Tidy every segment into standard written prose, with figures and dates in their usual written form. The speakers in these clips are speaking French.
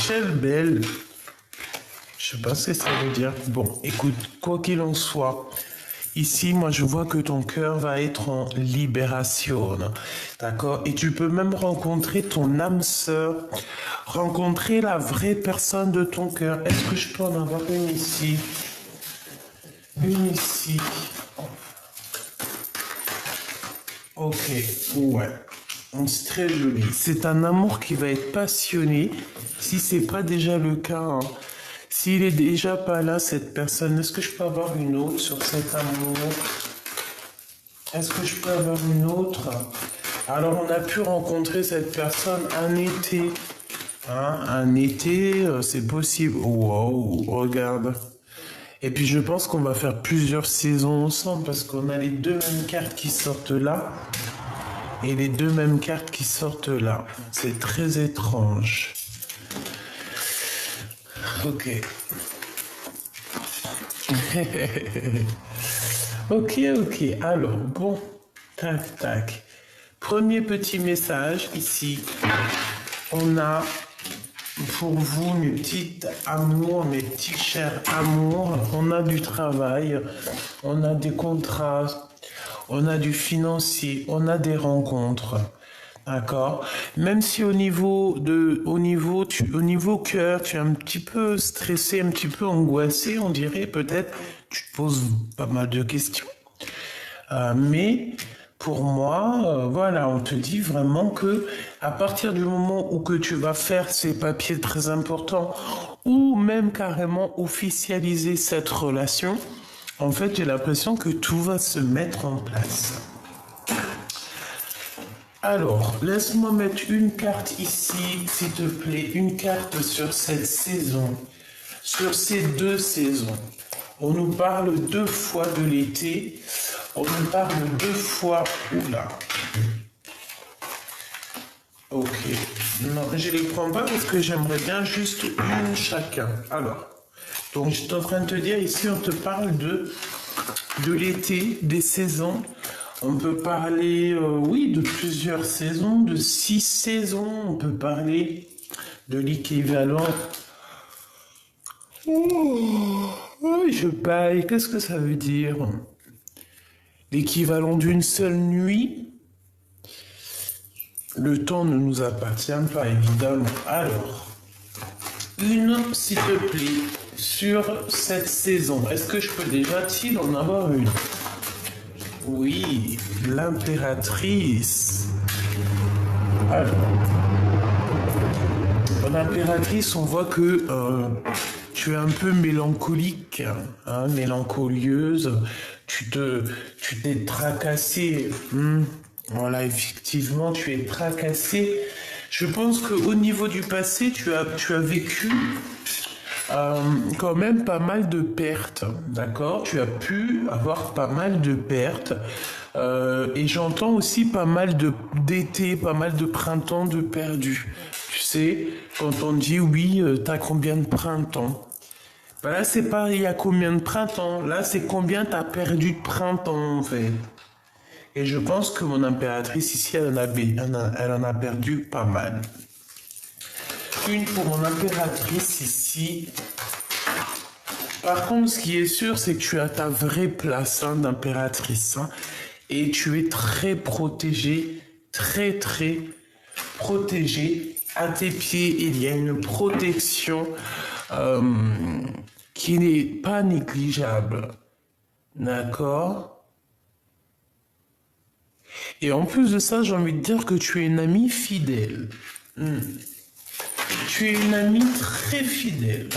Michel Bell. Je sais pas ce que ça veut dire. Bon, écoute, quoi qu'il en soit, ici, moi, je vois que ton cœur va être en libération. D'accord? Et tu peux même rencontrer ton âme sœur, rencontrer la vraie personne de ton cœur. Est-ce que je peux en avoir une ici? Une ici. Ok, ouais. C'est très joli. C'est un amour qui va être passionné. Si c'est pas déjà le cas, hein. S'il est déjà pas là, cette personne, est-ce que je peux avoir une autre sur cet amour? Est-ce que je peux avoir une autre? Alors, on a pu rencontrer cette personne un été. Hein, un été, c'est possible. Wow, regarde. Et puis, je pense qu'on va faire plusieurs saisons ensemble parce qu'on a les deux mêmes cartes qui sortent là. Et les deux mêmes cartes qui sortent là. C'est très étrange. Ok. Ok. Alors, bon. Tac. Premier petit message ici. On a pour vous, mes petites amours, mes petits chers amours, on a du travail, on a des contrats, on a du financier, on a des rencontres. D'accord? Même si au niveau cœur, tu es un petit peu stressé, un petit peu angoissé, on dirait peut-être, tu te poses pas mal de questions. Mais pour moi, voilà, on te dit vraiment que à partir du moment où que tu vas faire ces papiers très importants ou même carrément officialiser cette relation, en fait, j'ai l'impression que tout va se mettre en place. Alors, laisse-moi mettre une carte ici, s'il te plaît, une carte sur cette saison, sur ces deux saisons. On nous parle 2 fois de l'été, on nous parle 2 fois... Oula. Ok. Non, je les prends pas parce que j'aimerais bien juste une chacun. Alors, donc je suis en train de te dire, ici on te parle de l'été, des saisons. On peut parler, oui, de plusieurs saisons, de 6 saisons. On peut parler de l'équivalent. Oh, je baille. Qu'est-ce que ça veut dire? L'équivalent d'une seule nuit. Le temps ne nous appartient pas, évidemment. Alors, une, s'il te plaît, sur cette saison. Est-ce que je peux déjà-t-il en avoir une? Oui, l'impératrice. Alors, l'impératrice, on voit que tu es un peu mélancolique, hein, mélancolieuse. Tu t'es tracassé. Voilà, effectivement, tu es tracassé. Je pense qu'au niveau du passé, tu as vécu quand même pas mal de pertes, d'accord? Tu as pu avoir pas mal de pertes. Et j'entends aussi pas mal d'été, pas mal de printemps de perdus. Tu sais, quand on dit oui, t'as combien de printemps? Ben là, c'est pas il y a combien de printemps. Là, c'est combien t'as perdu de printemps, en fait. Et je pense que mon impératrice ici, elle en a perdu pas mal. Une pour mon impératrice ici. Par contre, ce qui est sûr, c'est que tu as ta vraie place d'impératrice. Et tu es très protégée, très protégée. À tes pieds, il y a une protection qui n'est pas négligeable. D'accord? Et en plus de ça, j'ai envie de dire que tu es une amie fidèle. Tu es une amie très fidèle.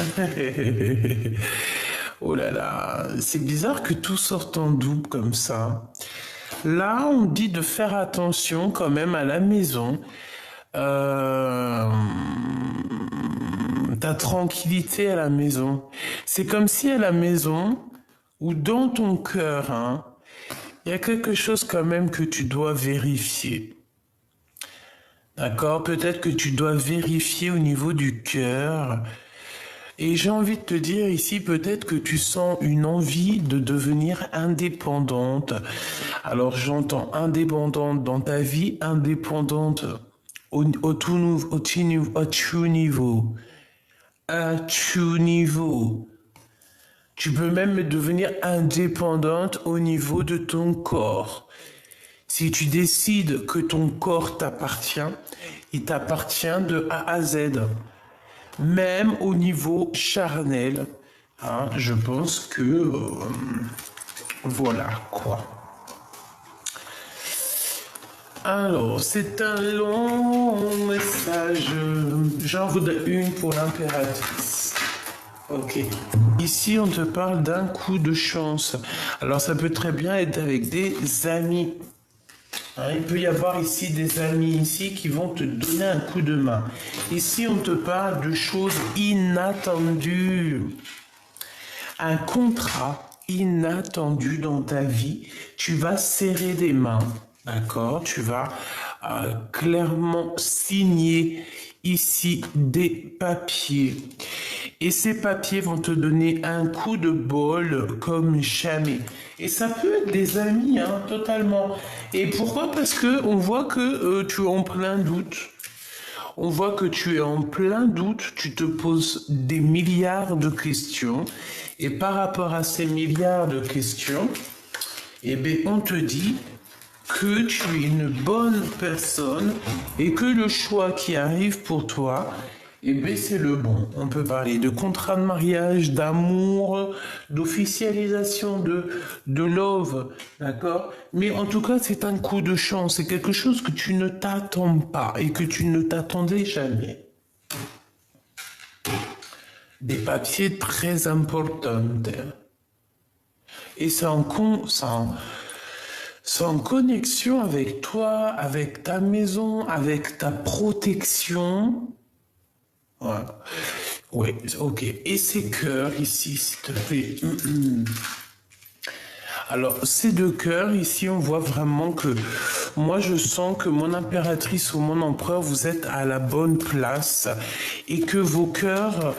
Oh là là, c'est bizarre que tout sorte en double comme ça. Là, on dit de faire attention quand même à la maison. Ta tranquillité à la maison. C'est comme si à la maison, ou dans ton cœur, il y a quelque chose quand même que tu dois vérifier. D'accord? Peut-être que tu dois vérifier au niveau du cœur. Et j'ai envie de te dire ici, peut-être que tu sens une envie de devenir indépendante. Alors j'entends indépendante dans ta vie, indépendante au tout niveau. à tout niveau. Tu peux même devenir indépendante au niveau de ton corps. Si tu décides que ton corps t'appartient, il t'appartient de A à Z. Même au niveau charnel. Hein, je pense que... voilà quoi. Alors, c'est un long message. J'en voudrais une pour l'impératrice. Ok. Ici, on te parle d'un coup de chance. Alors, ça peut très bien être avec des amis. Hein, il peut y avoir ici des amis ici qui vont te donner un coup de main. Ici, on te parle de choses inattendues. Un contrat inattendu dans ta vie. Tu vas serrer des mains. D'accord? Tu vas clairement signer ici des papiers. Et ces papiers vont te donner un coup de bol comme jamais. Et ça peut être des amis, hein, totalement. Et pourquoi? Parce que on voit que tu es en plein doute. On voit que tu es en plein doute, tu te poses des milliards de questions. Et par rapport à ces milliards de questions, eh bien, on te dit que tu es une bonne personne et que le choix qui arrive pour toi, eh bien, c'est le bon. On peut parler de contrat de mariage, d'amour, d'officialisation, de love, d'accord? Mais en tout cas, c'est un coup de chance. C'est quelque chose que tu ne t'attends pas et que tu ne t'attendais jamais. Des papiers très importants. Et c'est en connexion avec toi, avec ta maison, avec ta protection. Voilà. Oui, ok. Et ces cœurs ici, s'il te plaît. Alors, ces deux cœurs, ici, on voit vraiment que moi, je sens que mon impératrice ou mon empereur, vous êtes à la bonne place et que vos cœurs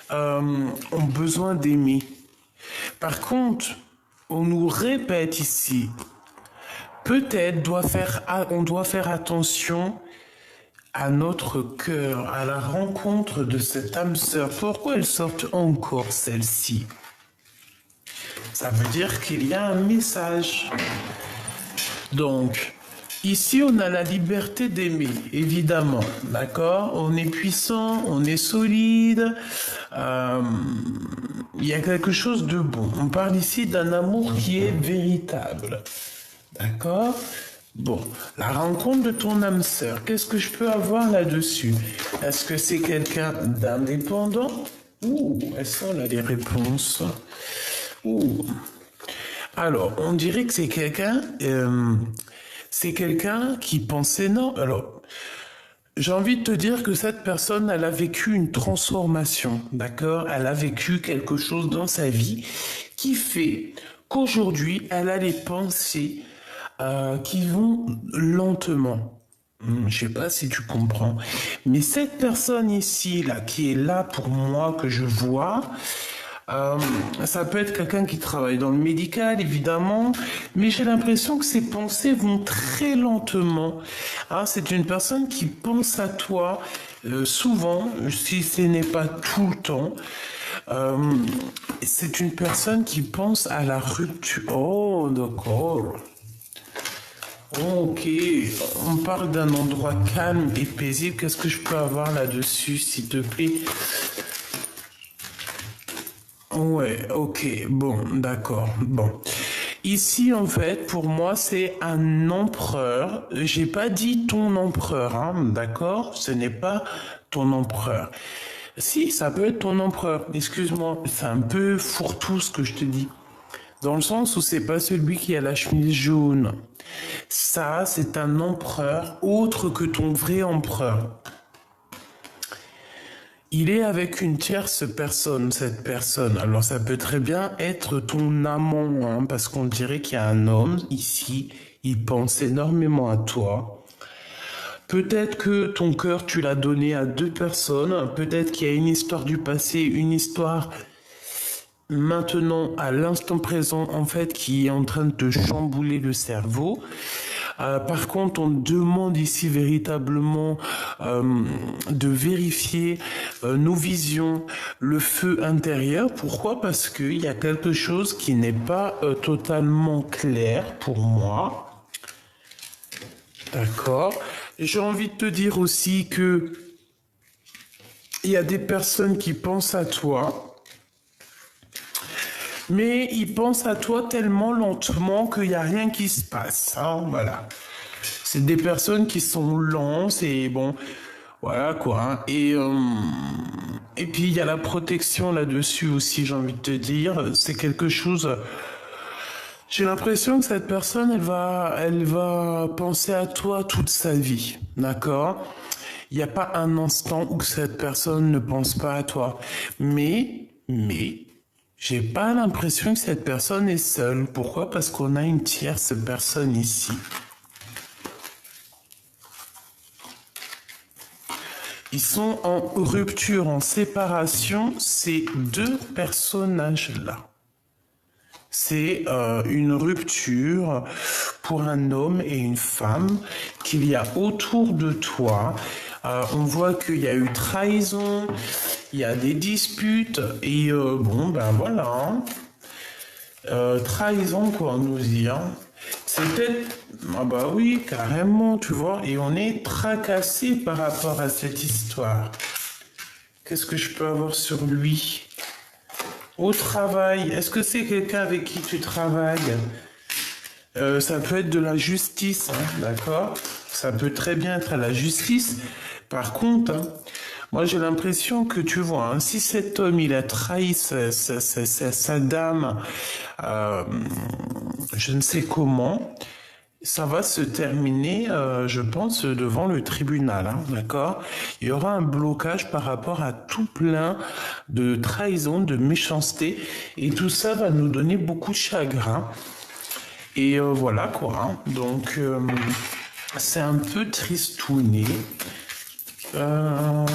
ont besoin d'aimer. Par contre, on nous répète ici, peut-être on doit faire attention à notre cœur, à la rencontre de cette âme sœur. Pourquoi elle sort encore celle-ci? Ça veut dire qu'il y a un message. Donc, ici, on a la liberté d'aimer, évidemment, d'accord? On est puissant, on est solide, il y a quelque chose de bon. On parle ici d'un amour qui est véritable, d'accord? Bon, la rencontre de ton âme sœur, qu'est-ce que je peux avoir là-dessus? Est-ce que c'est quelqu'un d'indépendant? Ouh, elles sont là les réponses. Ouh. Alors, on dirait que c'est quelqu'un qui pensait non. Alors, j'ai envie de te dire que cette personne, elle a vécu une transformation, d'accord? Elle a vécu quelque chose dans sa vie qui fait qu'aujourd'hui, elle a les pensées qui vont lentement. Je sais pas si tu comprends. Mais cette personne ici, là, qui est là pour moi, que je vois, ça peut être quelqu'un qui travaille dans le médical, évidemment, mais j'ai l'impression que ses pensées vont très lentement. Ah, c'est une personne qui pense à toi souvent, si ce n'est pas tout le temps. C'est une personne qui pense à la rupture. Oh, d'accord. Ok, on parle d'un endroit calme et paisible. Qu'est-ce que je peux avoir là-dessus, s'il te plaît? Ouais, ok, bon, d'accord, bon. Ici, en fait, pour moi, c'est un empereur. J'ai pas dit ton empereur, hein, d'accord? Ce n'est pas ton empereur. Si, ça peut être ton empereur. Excuse-moi, c'est un peu fourre-tout ce que je te dis. Dans le sens où c'est pas celui qui a la chemise jaune. Ça, c'est un empereur autre que ton vrai empereur. Il est avec une tierce personne, cette personne. Alors ça peut très bien être ton amant, hein, parce qu'on dirait qu'il y a un homme ici, il pense énormément à toi. Peut-être que ton cœur, tu l'as donné à deux personnes. Peut-être qu'il y a une histoire du passé, une histoire maintenant, à l'instant présent, en fait, qui est en train de te chambouler le cerveau. Par contre, on demande ici véritablement de vérifier nos visions, le feu intérieur. Pourquoi? Parce qu'il y a quelque chose qui n'est pas totalement clair pour moi. D'accord. J'ai envie de te dire aussi que il y a des personnes qui pensent à toi, mais ils pensent à toi tellement lentement qu'il n'y a rien qui se passe. Hein, voilà. C'est des personnes qui sont lentes et bon, voilà quoi. Hein. Et puis il y a la protection là-dessus aussi, j'ai envie de te dire. C'est quelque chose. J'ai l'impression que cette personne, elle va penser à toi toute sa vie, d'accord? Il n'y a pas un instant où cette personne ne pense pas à toi. Mais, j'ai pas l'impression que cette personne est seule. Pourquoi? Parce qu'on a une tierce personne ici. Ils sont en rupture, en séparation, ces deux personnages-là. C'est une rupture pour un homme et une femme qu'il y a autour de toi. On voit qu'il y a eu trahison, il y a des disputes et bon ben voilà. Trahison quoi on nous dit. Hein. C'est peut-être... Ah bah oui, carrément, tu vois. Et on est tracassé par rapport à cette histoire. Qu'est-ce que je peux avoir sur lui? Au travail, est-ce que c'est quelqu'un avec qui tu travailles? Ça peut être de la justice, hein, d'accord? Ça peut très bien être à la justice. Par contre, hein, moi j'ai l'impression que tu vois, hein, si cet homme il a trahi sa dame, je ne sais comment, ça va se terminer, je pense, devant le tribunal, hein, d'accord? Il y aura un blocage par rapport à tout plein de trahison, de méchanceté, et tout ça va nous donner beaucoup de chagrin. Et voilà quoi. Hein. Donc, c'est un peu tristouné. Ouais,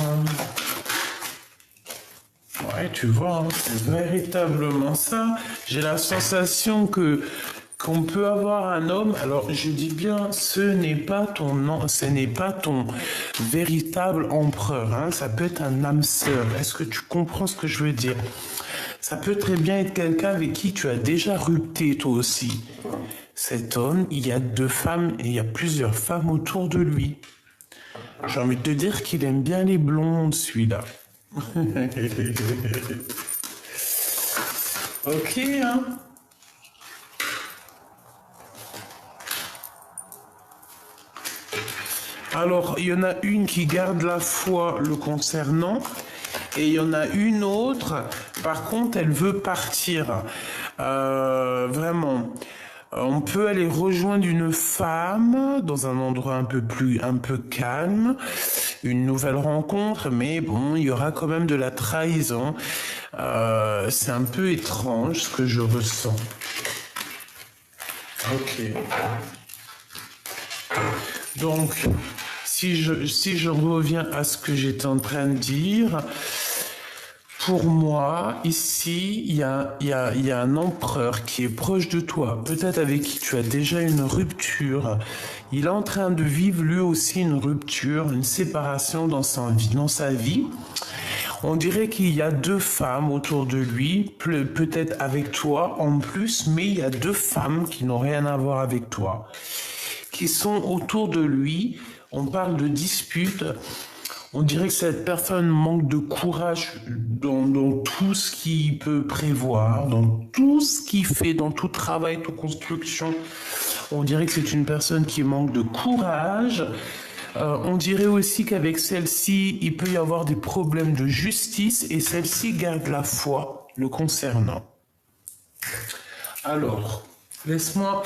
tu vois, hein, c'est véritablement ça. J'ai la sensation qu'on peut avoir un homme. Alors, je dis bien, ce n'est pas ton véritable empereur. Hein, ça peut être un âme sœur. Est-ce que tu comprends ce que je veux dire? Ça peut très bien être quelqu'un avec qui tu as déjà rupté toi aussi. Cet homme, il y a 2 femmes et il y a plusieurs femmes autour de lui. J'ai envie de te dire qu'il aime bien les blondes, celui-là. Ok, hein. Alors, il y en a une qui garde la foi le concernant et il y en a une autre, par contre, elle veut partir. Vraiment. On peut aller rejoindre une femme dans un endroit un peu calme, une nouvelle rencontre, mais bon, il y aura quand même de la trahison. C'est un peu étrange ce que je ressens. Ok. Donc, si je reviens à ce que j'étais en train de dire, pour moi, ici, il y a un empereur qui est proche de toi, peut-être avec qui tu as déjà une rupture. Il est en train de vivre lui aussi une rupture, une séparation dans sa vie. On dirait qu'il y a 2 femmes autour de lui, peut-être avec toi en plus, mais il y a 2 femmes qui n'ont rien à voir avec toi, qui sont autour de lui. On parle de disputes. On dirait que cette personne manque de courage dans tout ce qu'il peut prévoir, dans tout ce qu'il fait, dans tout travail, toute construction. On dirait que c'est une personne qui manque de courage. On dirait aussi qu'avec celle-ci, il peut y avoir des problèmes de justice et celle-ci garde la foi le concernant. Alors, laisse-moi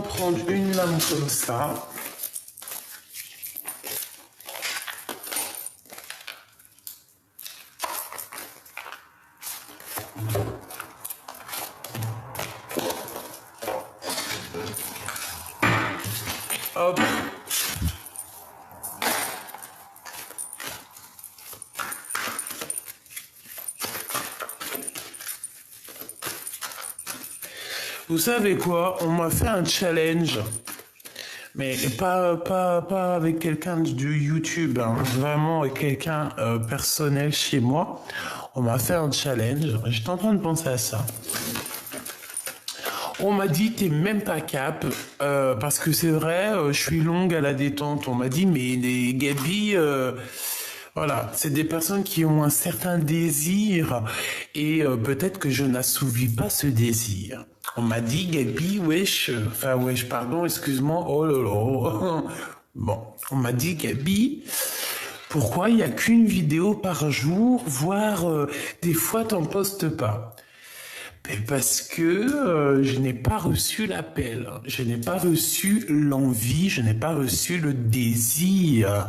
prendre une lame comme ça. Hop. Vous savez quoi? On m'a fait un challenge. Mais pas avec quelqu'un de YouTube, hein. Vraiment avec quelqu'un personnel chez moi. On m'a fait un challenge. J'étais en train de penser à ça. On m'a dit t'es même pas cap parce que c'est vrai, je suis longue à la détente. On m'a dit mais les Gabi, voilà, c'est des personnes qui ont un certain désir et peut-être que je n'assouvis pas ce désir. On m'a dit Gabi, wesh, pardon, excuse-moi, oh là là. Bon, on m'a dit Gabi, pourquoi il n'y a qu'une vidéo par jour, voire des fois t'en postes pas? Parce que je n'ai pas reçu l'appel, je n'ai pas reçu l'envie, je n'ai pas reçu le désir.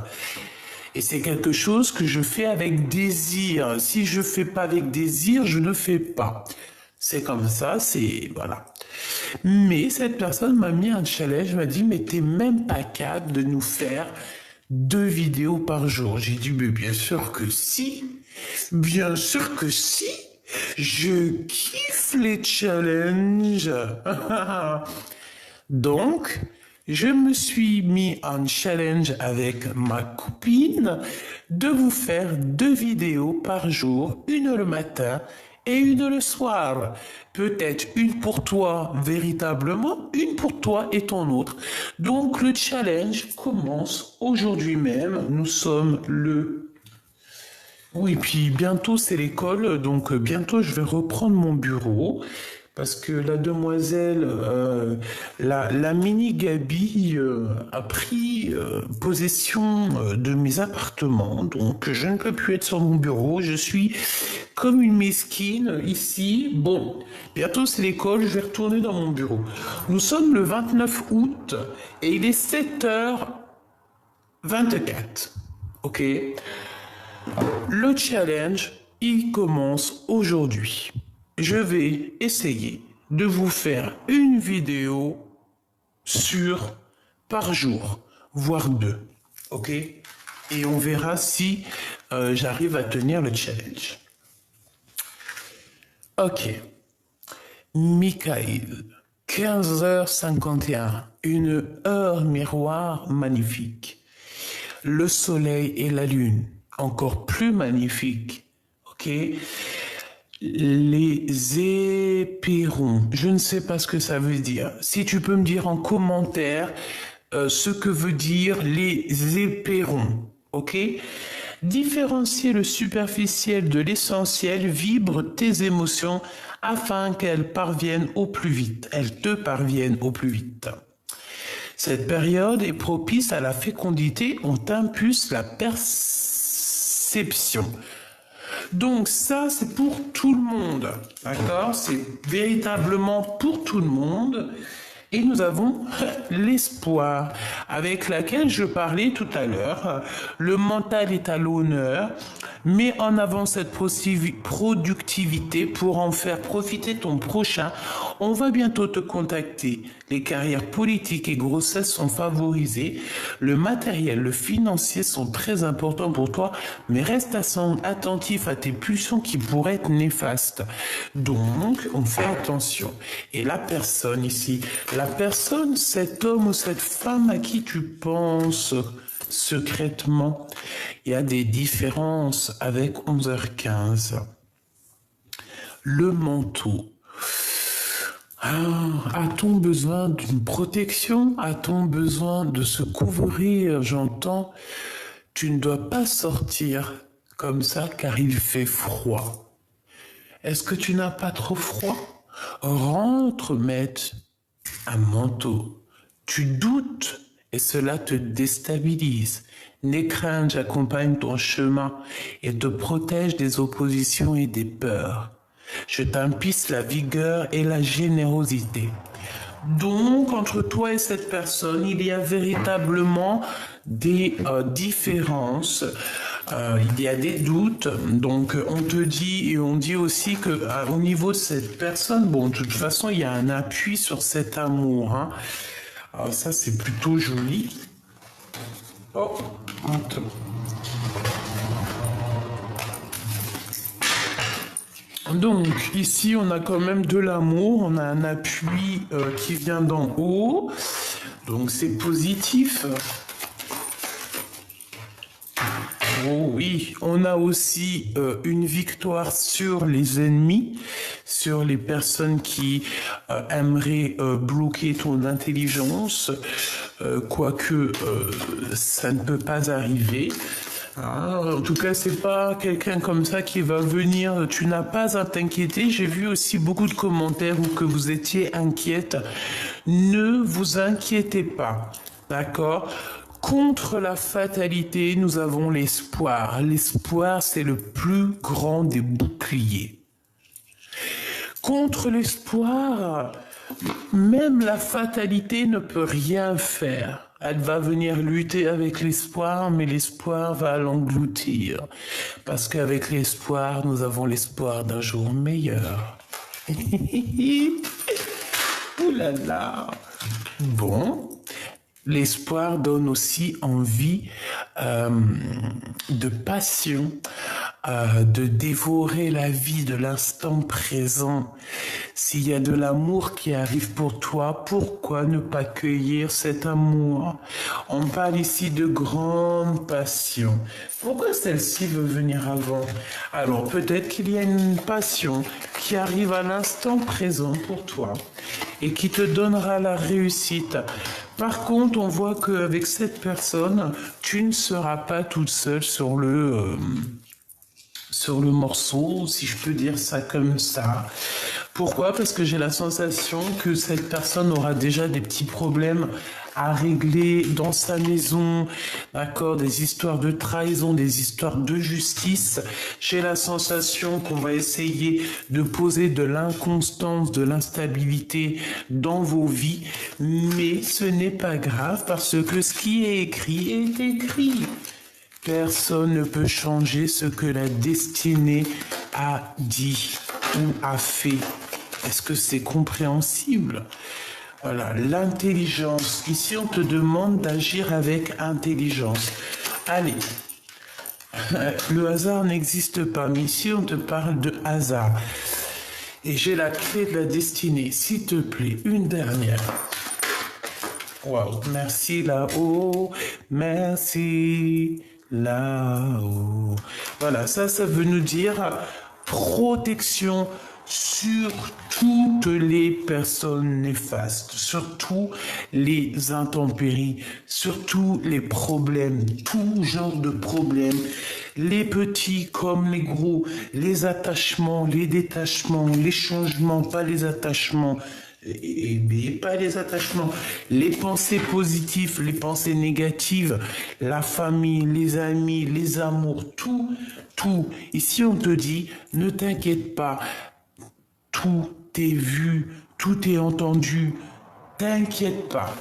Et c'est quelque chose que je fais avec désir. Si je fais pas avec désir, je ne fais pas. C'est comme ça, c'est... voilà. Mais cette personne m'a mis un challenge, m'a dit, mais t'es même pas capable de nous faire 2 vidéos par jour. J'ai dit, mais bien sûr que si. Bien sûr que si. Je kiffe les challenges. Donc, je me suis mis en challenge avec ma copine de vous faire 2 vidéos par jour, une le matin et une le soir. Peut-être une pour toi véritablement, une pour toi et ton autre. Donc, le challenge commence aujourd'hui même. Nous sommes le... Oui, puis bientôt c'est l'école, donc bientôt je vais reprendre mon bureau parce que la demoiselle, la mini Gabi a pris possession de mes appartements, donc je ne peux plus être sur mon bureau, je suis comme une mesquine ici. Bon, bientôt c'est l'école, je vais retourner dans mon bureau. Nous sommes le 29 août et il est 7h24, ok? Le challenge, il commence aujourd'hui. Je vais essayer de vous faire une vidéo par jour, voire 2. Ok? Et on verra si j'arrive à tenir le challenge. Ok. Michael, 15h51, une heure miroir magnifique. Le soleil et la lune, encore plus magnifique, ok? Les éperons, je ne sais pas ce que ça veut dire. Si tu peux me dire en commentaire ce que veut dire les éperons, ok? Différencier le superficiel de l'essentiel, vibre tes émotions afin qu'elles parviennent au plus vite. Elles te parviennent au plus vite. Cette période est propice à la fécondité, on t'impulse la perception. Donc ça, c'est pour tout le monde, d'accord? C'est véritablement pour tout le monde. Et nous avons l'espoir, avec laquelle je parlais tout à l'heure. Le mental est à l'honneur. Mets en avant cette productivité pour en faire profiter ton prochain. On va bientôt te contacter. Les carrières politiques et grossesses sont favorisées. Le matériel, le financier sont très importants pour toi, mais reste attentif à tes pulsions qui pourraient être néfastes. Donc, on fait attention. Et la personne ici, cet homme ou cette femme à qui tu penses secrètement, il y a des différences avec 11h15. Le manteau. A-t-on besoin d'une protection? A-t-on besoin de se couvrir? J'entends, tu ne dois pas sortir comme ça car il fait froid. Est-ce que tu n'as pas trop froid? Rentre mettre un manteau. Tu doutes et cela te déstabilise. N'aie crainte, j'accompagne ton chemin et te protège des oppositions et des peurs. Je t'impulse la vigueur et la générosité. Donc, entre toi et cette personne, il y a véritablement des différences. Il y a des doutes. Donc, on te dit et on dit aussi que au niveau de cette personne, bon, de toute façon, il y a un appui sur cet amour, hein. Alors ça, c'est plutôt joli. Oh, Donc, ici, on a quand même de l'amour, on a un appui qui vient d'en haut, donc c'est positif. Oh oui, on a aussi une victoire sur les ennemis, sur les personnes qui aimeraient bloquer ton intelligence, quoique ça ne peut pas arriver. Ah, en tout cas, c'est pas quelqu'un comme ça qui va venir. Tu n'as pas à t'inquiéter. J'ai vu aussi beaucoup de commentaires où que vous étiez inquiète. Ne vous inquiétez pas, d'accord? Contre la fatalité, nous avons l'espoir. L'espoir, c'est le plus grand des boucliers. Contre l'espoir, même la fatalité ne peut rien faire. Elle va venir lutter avec l'espoir, mais l'espoir va l'engloutir. Parce qu'avec l'espoir, nous avons l'espoir d'un jour meilleur. Ouh là là. Bon. L'espoir donne aussi envie de passion, de dévorer la vie de l'instant présent. S'il y a de l'amour qui arrive pour toi, pourquoi ne pas cueillir cet amour? On parle ici de grande passion. Pourquoi celle-ci veut venir avant? Alors peut-être qu'il y a une passion qui arrive à l'instant présent pour toi et qui te donnera la réussite. Par contre, on voit qu'avec cette personne, tu ne seras pas toute seule sur le morceau, si je peux dire ça comme ça. Pourquoi? Parce que j'ai la sensation que cette personne aura déjà des petits problèmes à régler dans sa maison, d'accord, des histoires de trahison, des histoires de justice. J'ai la sensation qu'on va essayer de poser de l'inconstance, de l'instabilité dans vos vies, mais ce n'est pas grave parce que ce qui est écrit. Personne ne peut changer ce que la destinée a dit ou a fait. Est-ce que c'est compréhensible? Voilà, l'intelligence. Ici, on te demande d'agir avec intelligence. Allez, le hasard n'existe pas, mais ici, on te parle de hasard. Et j'ai la clé de la destinée. S'il te plaît, une dernière. Waouh, merci là-haut, merci là-haut. Voilà, ça veut nous dire protection sur toutes les personnes néfastes, sur tous les intempéries, sur tous les problèmes, tout genre de problèmes, les petits comme les gros, les attachements, les détachements, les changements, pas les attachements, et pas les attachements, les pensées positives, les pensées négatives, la famille, les amis, les amours, tout. Ici, on te dit, ne t'inquiète pas, tout est vu, tout est entendu, t'inquiète pas.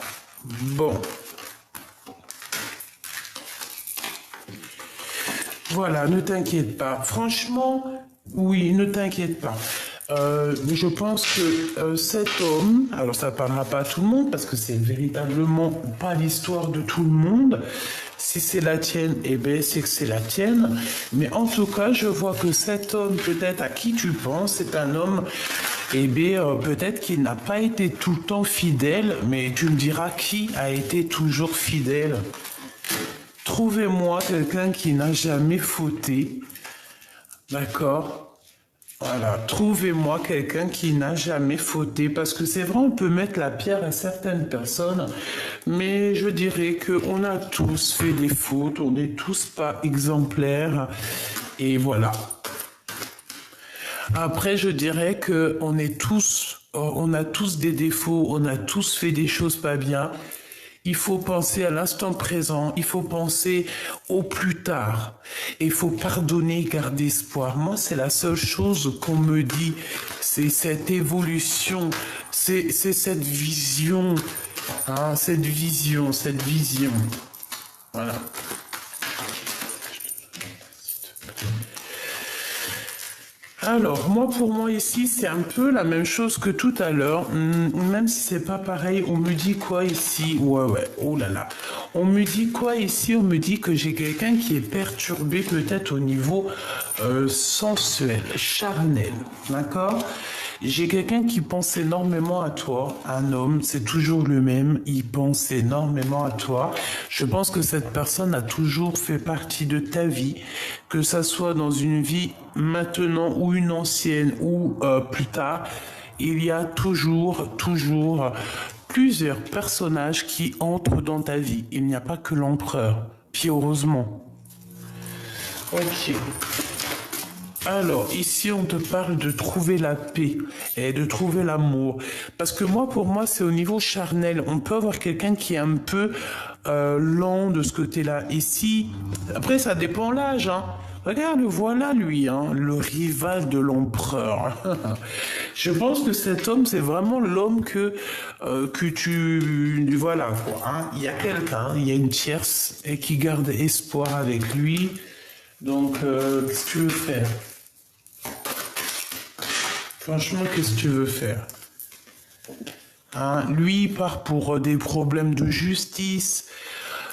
Bon. Voilà, ne t'inquiète pas. Franchement, oui, ne t'inquiète pas. Mais je pense que cet homme, alors ça ne parlera pas à tout le monde parce que c'est véritablement pas l'histoire de tout le monde. Si c'est la tienne, eh bien c'est que c'est la tienne. Mais en tout cas, je vois que cet homme, peut-être à qui tu penses, c'est un homme, eh bien peut-être qu'il n'a pas été tout le temps fidèle, mais tu me diras qui a été toujours fidèle. Trouvez-moi quelqu'un qui n'a jamais fauté, d'accord? Voilà, trouvez-moi quelqu'un qui n'a jamais fauté, parce que c'est vrai, on peut mettre la pierre à certaines personnes, mais je dirais qu'on a tous fait des fautes, on n'est tous pas exemplaires, et voilà. Après, je dirais qu'on est tous, on a tous des défauts, on a tous fait des choses pas bien. Il faut penser à l'instant présent, il faut penser au plus tard. Et il faut pardonner, garder espoir. Moi, c'est la seule chose qu'on me dit. C'est cette évolution, c'est cette vision. Hein, cette vision. Voilà. Alors, pour moi ici, c'est un peu la même chose que tout à l'heure, même si c'est pas pareil. On me dit quoi ici? Ouais, oh là là. On me dit quoi ici? On me dit que j'ai quelqu'un qui est perturbé peut-être au niveau sensuel, charnel, d'accord? J'ai quelqu'un qui pense énormément à toi, un homme, c'est toujours le même, il pense énormément à toi. Je pense que cette personne a toujours fait partie de ta vie, que ça soit dans une vie maintenant ou une ancienne ou plus tard, il y a toujours plusieurs personnages qui entrent dans ta vie. Il n'y a pas que l'empereur, puis heureusement. Ok. Alors, ici, on te parle de trouver la paix et de trouver l'amour. Parce que moi, pour moi, c'est au niveau charnel. On peut avoir quelqu'un qui est un peu lent de ce côté-là. Ici, après, ça dépend l'âge, hein. Regarde, voilà lui, hein, le rival de l'empereur. Je pense que cet homme, c'est vraiment l'homme que tu... Voilà, quoi. Hein. Il y a quelqu'un, il y a une tierce et qui garde espoir avec lui. Donc, qu'est-ce que tu veux faire? Franchement, qu'est-ce que tu veux faire? Hein, lui, il part pour des problèmes de justice,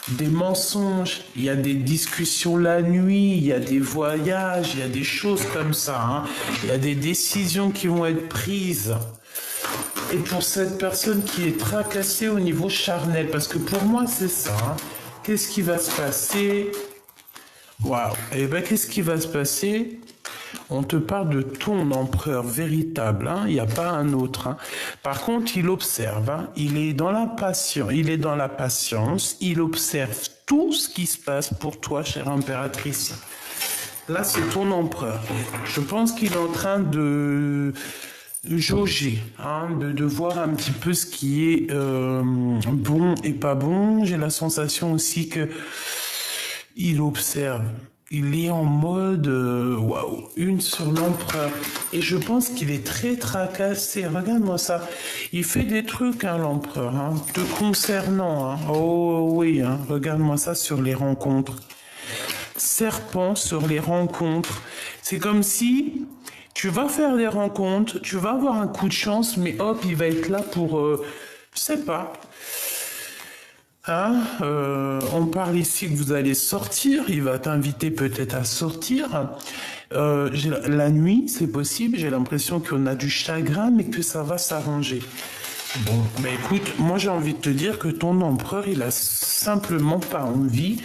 des mensonges, il y a des discussions la nuit, il y a des voyages, il y a des choses comme ça. Hein. Il y a des décisions qui vont être prises. Et pour cette personne qui est tracassée au niveau charnel, parce que pour moi, c'est ça. Hein. Qu'est-ce qui va se passer? Waouh! Eh bien, qu'est-ce qui va se passer? On te parle de ton empereur véritable, hein? Il n'y a pas un autre. Hein? Par contre, il observe, hein? Il est dans la passion, il est dans la patience, il observe tout ce qui se passe pour toi, chère impératrice. Là, c'est ton empereur. Je pense qu'il est en train de jauger, hein, de voir un petit peu ce qui est bon et pas bon. J'ai la sensation aussi que il observe. Il est en mode waouh, une sur l'empereur. Et je pense qu'il est très tracassé. Regarde-moi ça. Il fait des trucs, hein, l'empereur, hein, te concernant. Hein. Oh oui, hein, regarde-moi ça sur les rencontres. Serpent sur les rencontres. C'est comme si tu vas faire des rencontres, tu vas avoir un coup de chance, mais hop, il va être là pour, je sais pas. Hein, on parle ici que vous allez sortir, il va t'inviter peut-être à sortir. La nuit, c'est possible, j'ai l'impression qu'on a du chagrin, mais que ça va s'arranger. Bon, bah écoute, moi j'ai envie de te dire que ton empereur, il a simplement pas envie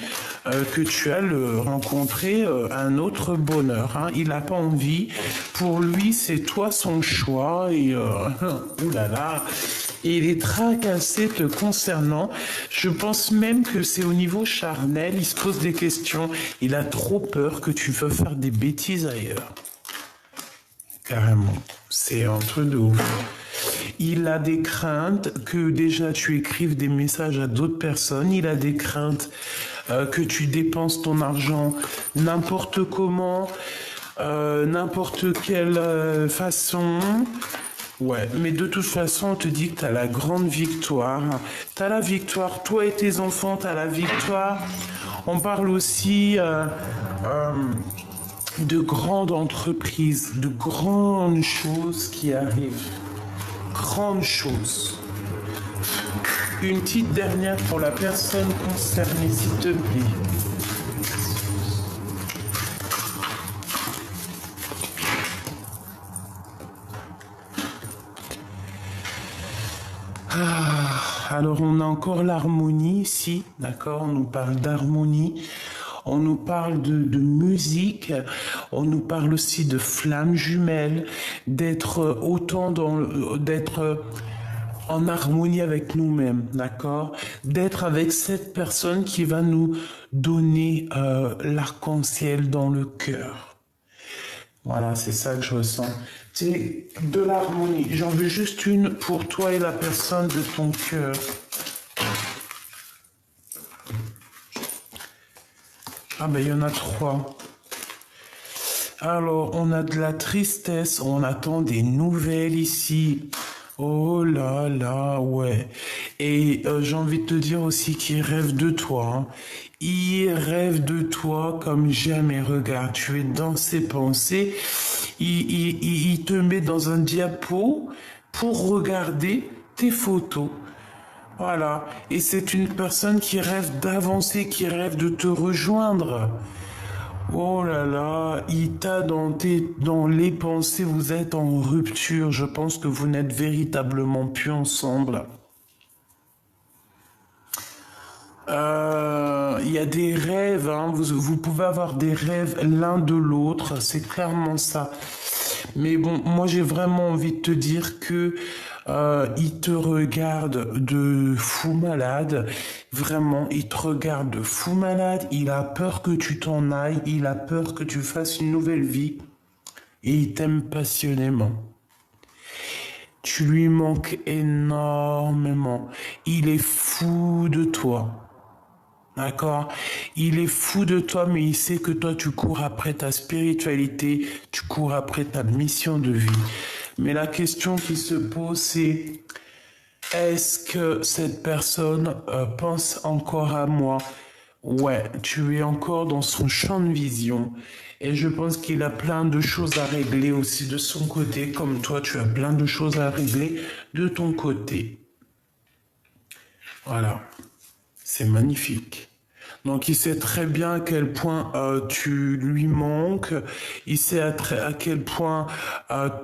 que tu ailles rencontrer un autre bonheur. Hein. Il n'a pas envie. Pour lui, c'est toi son choix. Et oulala, il est tracassé te concernant. Je pense même que c'est au niveau charnel. Il se pose des questions. Il a trop peur que tu veux faire des bêtises ailleurs. Carrément. C'est un truc de ouf. Il a des craintes que déjà tu écrives des messages à d'autres personnes. Il a des craintes que tu dépenses ton argent n'importe comment, n'importe quelle façon. Ouais, mais de toute façon, on te dit que tu as la grande victoire. Tu as la victoire, toi et tes enfants, tu as la victoire. On parle aussi de grandes entreprises, de grandes choses qui arrivent. Grandes choses. Une petite dernière pour la personne concernée, s'il te plaît. Alors on a encore l'harmonie ici, d'accord? On nous parle d'harmonie, on nous parle de musique, on nous parle aussi de flammes jumelles, d'être d'être en harmonie avec nous-mêmes, d'accord? D'être avec cette personne qui va nous donner l'arc-en-ciel dans le cœur. Voilà, c'est ça que je ressens. C'est de l'harmonie. J'en veux juste une pour toi et la personne de ton cœur. Ah ben, il y en a 3. Alors, on a de la tristesse, on attend des nouvelles ici. Oh là là, ouais. Et j'ai envie de te dire aussi qu'il rêve de toi. Hein. Il rêve de toi comme jamais. Regarde, tu es dans ses pensées. Il te met dans un diapo pour regarder tes photos. Voilà. Et c'est une personne qui rêve d'avancer, qui rêve de te rejoindre. Oh là là, il t'a dans les pensées, vous êtes en rupture. Je pense que vous n'êtes véritablement plus ensemble. Il y a des rêves, hein, vous pouvez avoir des rêves l'un de l'autre, c'est clairement ça. Mais bon, moi j'ai vraiment envie de te dire que il te regarde de fou malade. Vraiment, il te regarde de fou malade. Il a peur que tu t'en ailles. Il a peur que tu fasses une nouvelle vie. Et il t'aime passionnément. Tu lui manques énormément. Il est fou de toi. D'accord? Il est fou de toi, mais il sait que toi, tu cours après ta spiritualité, tu cours après ta mission de vie. Mais la question qui se pose, c'est est-ce que cette personne pense encore à moi? Ouais, tu es encore dans son champ de vision. Et je pense qu'il a plein de choses à régler aussi de son côté, comme toi, tu as plein de choses à régler de ton côté. Voilà, c'est magnifique. Donc il sait très bien à quel point tu lui manques, il sait à quel point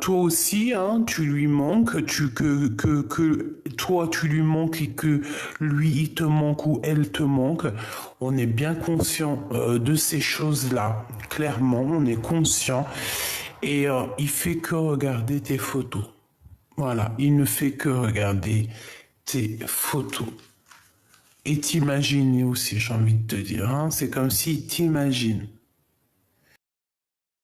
toi aussi hein, tu lui manques, que toi tu lui manques et que lui il te manque ou elle te manque. On est bien conscient de ces choses-là, clairement, on est conscient et il fait que regarder tes photos. Voilà, il ne fait que regarder tes photos. Et t'imaginer aussi, j'ai envie de te dire, hein, c'est comme si t'imagines.